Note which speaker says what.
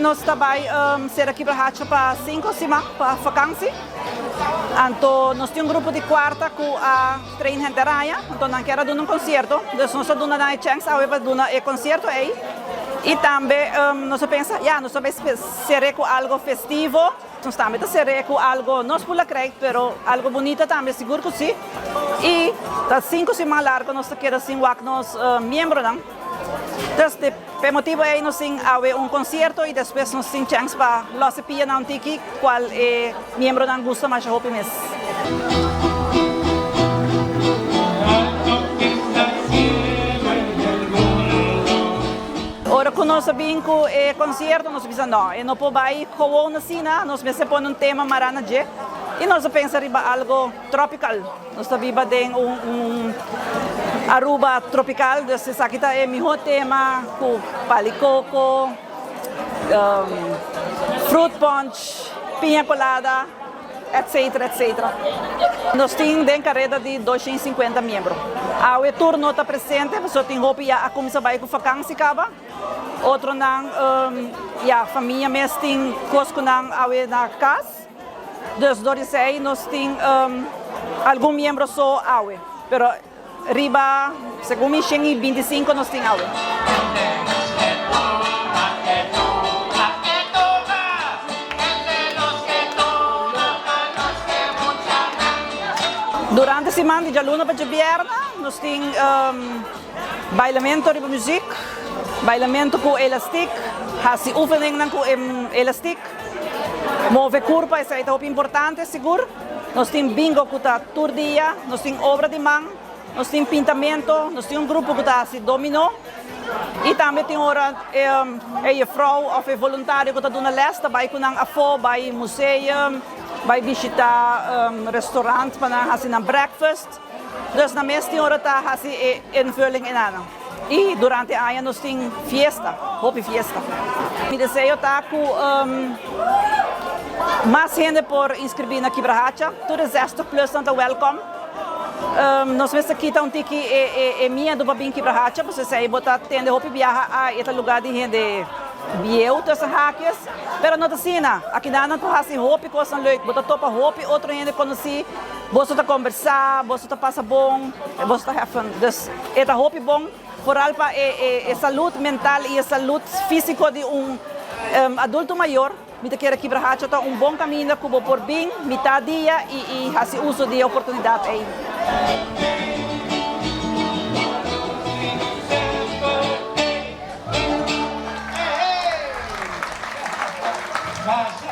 Speaker 1: nós também ser aqui para Hacha para 5 semanas para vacância. Então, nós temos grupo de quarta com a trein gente raia. Então, nós queremos dar um concerto. Então, nós temos uma chance para dar um concerto aí. E também, nós pensamos, nós também ser com algo festivo. Nós também ser com algo, não por la creio, mas algo bonito também, seguro que sim. E, das 5 semanas largas, nós queremos assim, nós membros, não? Então, por motivo aí, nós temos concerto e depois nós temos chance para los pia na antiki, qual é membro não gosta mais de mês. Ora, quando nós sabemos que é concerto, nós pensamos, não podemos ir com na cena, nós pensamos um tema marana de e nós pensamos em algo tropical. Nós estamos em Aruba tropical, desse aqui é o melhor tema, com palicoco, fruit punch, pinha colada, etc, etc. Nós temos uma carreira de 250 membros. O turno está presente, você tem roupa a começar a ir com vacância, outro não, a família mesmo tem coisas na casa. Dos dois aí, nós temos alguns membros só aue, mas riba, segundo me 25, nós temos aue. Durante a semana de luna para viernes, nós temos bailamento de música, bailamento com elastic, assim oefening com elastic, mover curva, isso é muito importante, seguro. Nós temos bingo que está todo dia, nós temos obra de mão, nós temos pintamento, nós temos grupo que está assim dominó. E também tem hora a vrouw ou voluntário que está dando lesta, vai com a fo, vai museu, vai visitar restaurante para fazer breakfast. Dus na mesma hora está fazendo invulling em ano. E durante a ano nós temos fiesta, hobby fiesta. Me desejo estar com mais gente por inscrever aqui para Hacha. Tudo resto plus está welcome. Nós vemos aqui então que minha do babinho aqui para Hacha, você sai botar tende hobby viajar a este lugar de gente bieu dessa hackers. Pero não assina, aqui na não faz hobby coisa leuk, botar topa hobby, outro gente conheci. Você está conversar, você está passar bom, você está having. Dus, é hobby bom, vooral para a saúde mental e a saúde física de adulto maior. Me quero aqui para Hacha, está bom caminho que vou por bem, metade dia e fazer uso de oportunidade aí.
Speaker 2: Basta,